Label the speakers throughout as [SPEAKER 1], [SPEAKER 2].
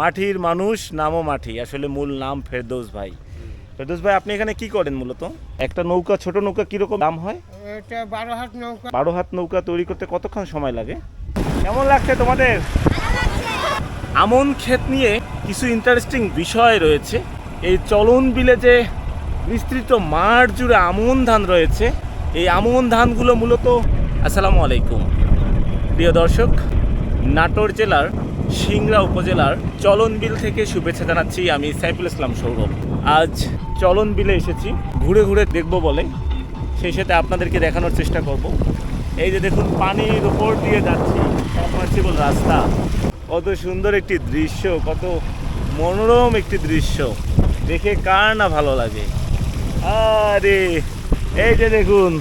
[SPEAKER 1] মাটির মানুষ নামও মাটি, আসলে মূল নাম ফেরদৌস ভাই। ফেরদৌস ভাই, আপনি এখানে কি করেন মূলত? একটা নৌকা, ছোট নৌকা কিরকম দাম হয়?
[SPEAKER 2] এটা 12 হাত নৌকা।
[SPEAKER 1] 12 হাত নৌকা তৈরি করতে কতক্ষণ সময় লাগে? কেমন লাগছে তোমাদের? আমন ক্ষেত নিয়ে কিছু ইন্টারেস্টিং বিষয় রয়েছে। এই চলন বিলে যে বিস্তৃত মাঠ জুড়ে আমন ধান রয়েছে, এই আমন ধানগুলো মূলত... আসসালামু আলাইকুম প্রিয় দর্শক, নাটোর জেলার সিংড়া উপজেলার চলন বিল থেকে শুভেচ্ছা জানাচ্ছি। আমি সাইফুল ইসলাম সৌরভ। আজ চলন বিলে এসেছি ঘুরে ঘুরে দেখব বলে, সেই সাথে আপনাদেরকে দেখানোর চেষ্টা করব। এই যে দেখুন, পানির উপর দিয়ে যাচ্ছি, সাবমার্সিবল রাস্তা। কত সুন্দর একটি দৃশ্য, কত মনোরম একটি দৃশ্য, দেখে কার না ভালো লাগে। আরে এই যে দেখুন,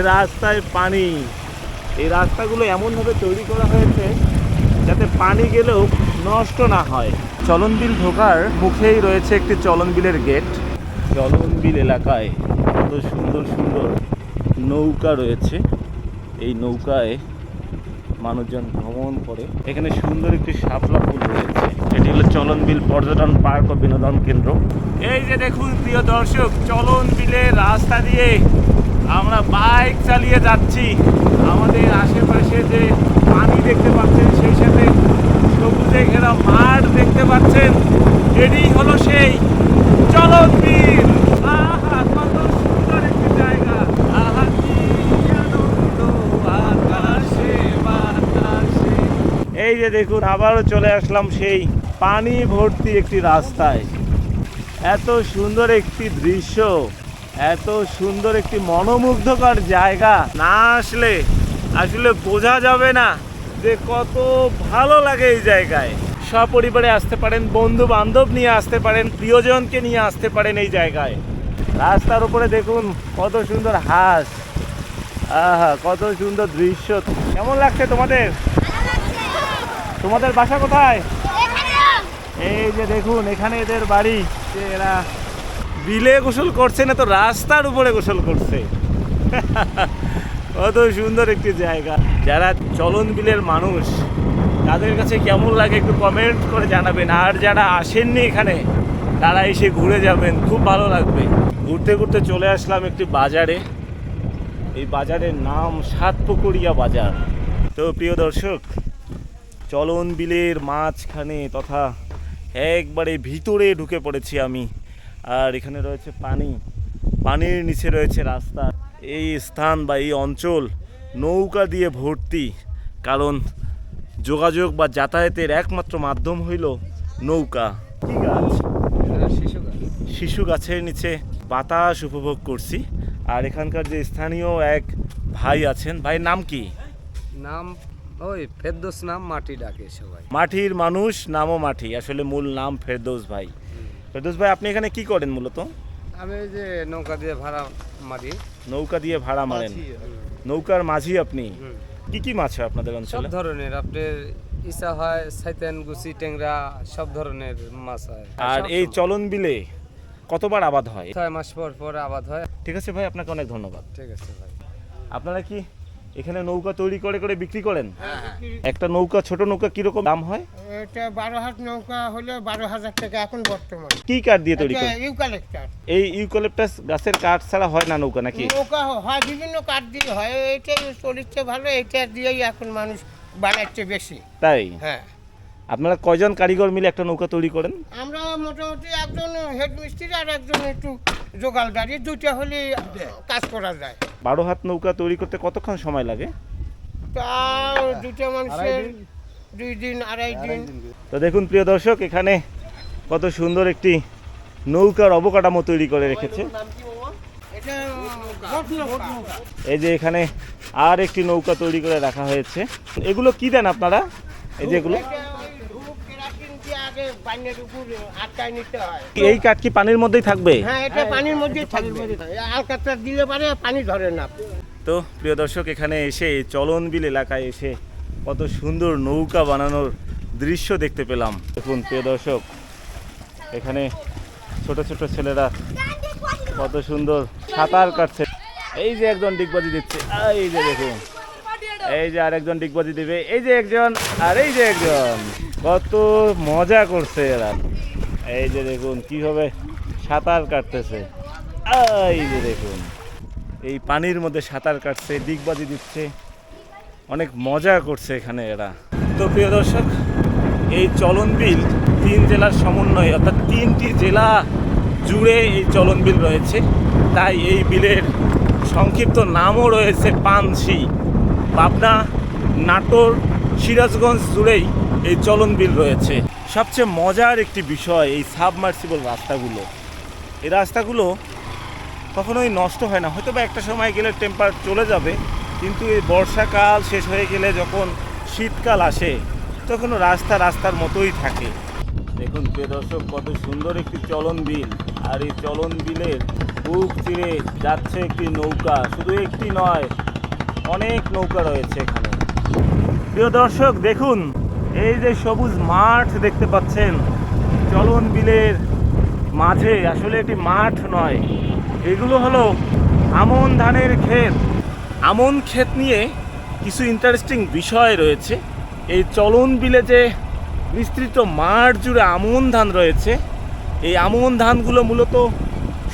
[SPEAKER 1] রাস্তায় পানি। এই রাস্তাগুলো এমনভাবে তৈরি করা হয়েছে যাতে পানি গেলেও নষ্ট না হয়। চলন বিল ঢোকার মুখেই রয়েছে একটি চলন বিলের গেট। চলন বিল এলাকায় কত সুন্দর সুন্দর নৌকা রয়েছে। এই নৌকায় মানুষজন ভ্রমণ করে। এখানে সুন্দর একটি শাপলা ফুল রয়েছে। এটি হলো চলন বিল পর্যটন পার্ক ও বিনোদন কেন্দ্র। এই যে দেখুন প্রিয় দর্শক, চলন বিলের রাস্তা দিয়ে আমরা বাইক চালিয়ে যাচ্ছি। আমাদের আশেপাশে যে পানি দেখতে পাচ্ছেন, সেই সাথে সবুজে ঘেরা মাঠ দেখতে পাচ্ছেন। এটি হলো সেই চলন বিল। আহা, কত সুন্দর একটি জায়গা। আহা, কি আনন্দ আকাশে বাতাসে। এই যে দেখুন, আবারও চলে আসলাম সেই পানি ভর্তি একটি রাস্তায়। এত সুন্দর একটি দৃশ্য, এত সুন্দর একটি মনোমুগ্ধকর জায়গা, না আসলে আসলে বোঝা যাবে না যে কত ভালো লাগে এই জায়গায়। সপরিবারে আসতে পারেন, বন্ধু বান্ধব নিয়ে আসতে পারেন, প্রিয়জনকে নিয়ে আসতে পারেন এই জায়গায়। রাস্তার উপরে দেখুন কত সুন্দর হাঁস। আহা, কত সুন্দর দৃশ্য। কেমন লাগছে তোমাদের? তোমাদের বাসা কোথায়? এই যে দেখুন, এখানে এদের বাড়ি। যে এরা বিলে গোসল করছে না তো রাস্তার উপরে গোসল করছে। কত সুন্দর একটি জায়গা। যারা চলন বিলের মানুষ, তাদের কাছে কেমন লাগে একটু কমেন্ট করে জানাবেন। আর যারা আসেননি এখানে, তারা এসে ঘুরে যাবেন, খুব ভালো লাগবে। ঘুরতে ঘুরতে চলে আসলাম একটি বাজারে। এই বাজারের নাম সাতপুকুরিয়া বাজার। তো প্রিয় দর্শক, চলন বিলের মাঝখানে তথা একবারে ভিতরে ঢুকে পড়েছি আমি। আর এখানে রয়েছে পানি, পানির নিচে রয়েছে রাস্তা। এই স্থান বা এই অঞ্চল নৌকা দিয়ে ভর্তি, কারণ যোগাযোগ বা যাতায়াতের একমাত্র মাধ্যম হইল নৌকা। কি গাছ? শিশু গাছের নিচে বাতাস উপভোগ করছি। আর এখানকার যে স্থানীয় এক ভাই আছেন, ভাইয়ের নাম কি?
[SPEAKER 2] নাম ওই ফেরদৌস, নাম মাটি ডাকে সবাই।
[SPEAKER 1] মাটির মানুষ নামও মাটি, আসলে মূল নাম ফেরদৌস ভাই। ফেরদৌস ভাই, আপনি এখানে কি করেন মূলত?
[SPEAKER 2] আমি এই যে নৌকা দিয়ে ভাড়া মারি।
[SPEAKER 1] নৌকা দিয়ে ভাড়া মারেন? নৌকার মাঝি আপনি। কি কি মাছ হয় আপনাদের
[SPEAKER 2] সব
[SPEAKER 1] অঞ্চলে?
[SPEAKER 2] ধরনের আপনার ইচ্ছা হয়, সাইতেন, গুচি, ট্যাংরা, সব ধরনের মাছ হয়।
[SPEAKER 1] আর এই চলন বিলে কতবার আবাদ হয়?
[SPEAKER 2] 6 মাস পর পর আবাদ হয়।
[SPEAKER 1] ঠিক আছে ভাই, আপনাকে অনেক ধন্যবাদ।
[SPEAKER 2] ঠিক আছে ভাই।
[SPEAKER 1] আপনারা কি এখানে নৌকা তৈরি করে করে বিক্রি করেন? একটা নৌকা, ছোট নৌকা কিরকম দাম হয়?
[SPEAKER 2] এটা 12 হাত নৌকা হলে 12,000 টাকা এখন বর্তমান।
[SPEAKER 1] কি কাঠ দিয়ে তৈরি করেন?
[SPEAKER 2] ইউক্যালিপটাস।
[SPEAKER 1] এই ইউক্যালিপটাস গাছের কাঠ ছাড়া হয় না নৌকা নাকি?
[SPEAKER 2] নৌকা হয় বিভিন্ন কাঠ দিয়ে হয়, এইটাই চলিচ্ছে ভালো, এটা দিয়েই এখন মানুষ বানাচ্ছে বেশি।
[SPEAKER 1] তাই?
[SPEAKER 2] হ্যাঁ।
[SPEAKER 1] আপনারা কয়জন কারিগর মিলে একটা নৌকা তৈরি করেন?
[SPEAKER 2] আমরা মোটামুটি একজন হেড মিস্ত্রি আর একজন একটু জোগালদারি, দুইটা হলে কাজ করা যায়।
[SPEAKER 1] 12 হাত নৌকা তৈরি করতে কতক্ষণ সময় লাগে?
[SPEAKER 2] তাও দুটো মানুষের 2 দিন, 2.5 দিন।
[SPEAKER 1] তো দেখুন প্রিয় দর্শক, এখানে কত সুন্দর একটি নৌকার অবকাঠামো তৈরি করে রেখেছে।
[SPEAKER 2] এটা বোট নৌকা।
[SPEAKER 1] এই যে এখানে আর একটি নৌকা তৈরি করে রাখা হয়েছে। এগুলো কি দেন আপনারা? এই যে এগুলো,
[SPEAKER 2] এটা ওই ধূপ, কেরাসিন দিয়ে আগে পানির উপর আটকায় নিতে হয়।
[SPEAKER 1] এই কাঠ কি পানির মধ্যেই থাকবে?
[SPEAKER 2] হ্যাঁ, এটা পানির মধ্যে থাকবে। আলকাতরা দিলে পারে পানি ধরে না।
[SPEAKER 1] তো প্রিয় দর্শক, এখানে এসে চলন বিল এলাকায় এসে কত সুন্দর নৌকা বানানোর দৃশ্য দেখতে পেলাম। দেখুন প্রিয় দর্শক, এখানে ছোট ছোট ছেলেরা কত সুন্দর সাঁতার কাটছে। এই যে একজন ডিগবাজি দিচ্ছে, এই যে দেখুন, এই যে আরেকজন ডিগবাজি দিবে, এই যে একজন, আর এই যে একজন। কত মজা করছে এরা। এই যে দেখুন কিভাবে সাঁতার কাটতেছে, এই যে দেখুন এই পানির মধ্যে সাঁতার কাটছে, ডিগবাজি দিচ্ছে, অনেক মজা করছে এখানে এরা। তো প্রিয় দর্শক, এই চলন বিল 3 জেলার সমন্বয়ে, অর্থাৎ 3টি জেলা জুড়ে এই চলন বিল রয়েছে। তাই এই বিলের সংক্ষিপ্ত নামও রয়েছে পানশি। পাবনা, নাটোর, সিরাজগঞ্জ জুড়েই এই চলন বিল রয়েছে। সবচেয়ে মজার একটি বিষয় এই সাবমার্সিবল রাস্তাগুলো। এই রাস্তাগুলো কখনোই নষ্ট হয় না। হয়তো বা একটা সময় গেলে টেম্পার চলে যাবে, কিন্তু এই বর্ষাকাল শেষ হয়ে গেলে যখন শীতকাল আসে তখন রাস্তার মতোই থাকে। দেখুন প্রিয় দর্শক, কত সুন্দর একটি চলন বিল। আর এই চলন বিলের বুক চিরে যাচ্ছে একটি নৌকা। শুধু একটি নয়, অনেক নৌকা রয়েছে এখানে। প্রিয় দর্শক দেখুন, এই যে সবুজ মাঠ দেখতে পাচ্ছেন চলন বিলের মাঝে, আসলে এটি মাঠ নয়, এগুলো হলো আমন ধানের ক্ষেত। আমন ক্ষেত নিয়ে কিছু ইন্টারেস্টিং বিষয় রয়েছে। এই চলন বিলে যে বিস্তৃত মাঠ জুড়ে আমন ধান রয়েছে, এই আমন ধানগুলো মূলত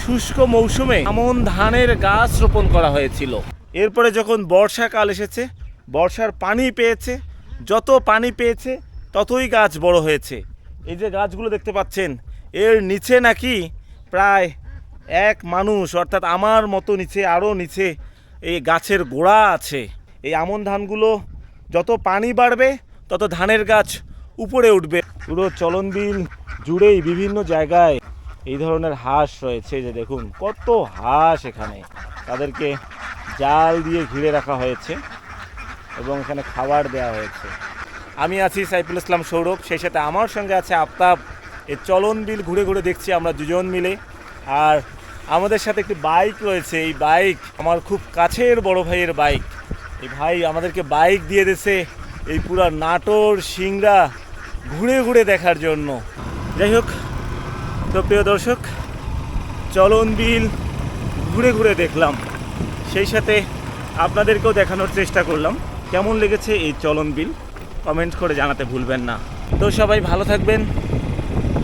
[SPEAKER 1] শুষ্ক মৌসুমে আমন ধানের গাছ রোপণ করা হয়েছিল। এরপরে যখন বর্ষাকাল এসেছে, বর্ষার পানি পেয়েছে, যত পানি পেয়েছে ততই গাছ বড় হয়েছে। এই যে গাছগুলো দেখতে পাচ্ছেন, এর নিচে নাকি প্রায় এক মানুষ, অর্থাৎ আমার মতো নিচে, আরও নিচে এই গাছের গোড়া আছে। এই আমন ধানগুলো যত পানি বাড়বে তত ধানের গাছ উপরে উঠবে। পুরো চলন বিল জুড়েই বিভিন্ন জায়গায় এই ধরনের হাঁস রয়েছে। এই যে দেখুন কত হাঁস এখানে, তাদেরকে জাল দিয়ে ঘিরে রাখা হয়েছে এবং এখানে খাবার দেওয়া হয়েছে। আমি আছি সাইফুল ইসলাম সৌরভ, সেই সাথে আমার সঙ্গে আছে আফতাব। এই চলন বিল ঘুরে ঘুরে দেখছি আমরা দুজন মিলে। আর আমাদের সাথে একটি বাইক রয়েছে। এই বাইক আমার খুব কাছের বড় ভাইয়ের বাইক। এই ভাই আমাদেরকে বাইক দিয়ে দিয়েছে এই পুরা নাটোর সিংড়া ঘুরে ঘুরে দেখার জন্য। যাই হোক, তো প্রিয় দর্শক, চলন বিল ঘুরে ঘুরে দেখলাম, সেই সাথে আপনাদেরকেও দেখানোর চেষ্টা করলাম। কেমন লেগেছে এই চলন বিল কমেন্ট করে জানাতে ভুলবেন না। তো সবাই ভালো থাকবেন,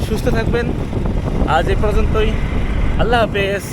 [SPEAKER 1] সুস্থ থাকবেন। আজ এ পর্যন্তই। আল্লাহ হাফেজ।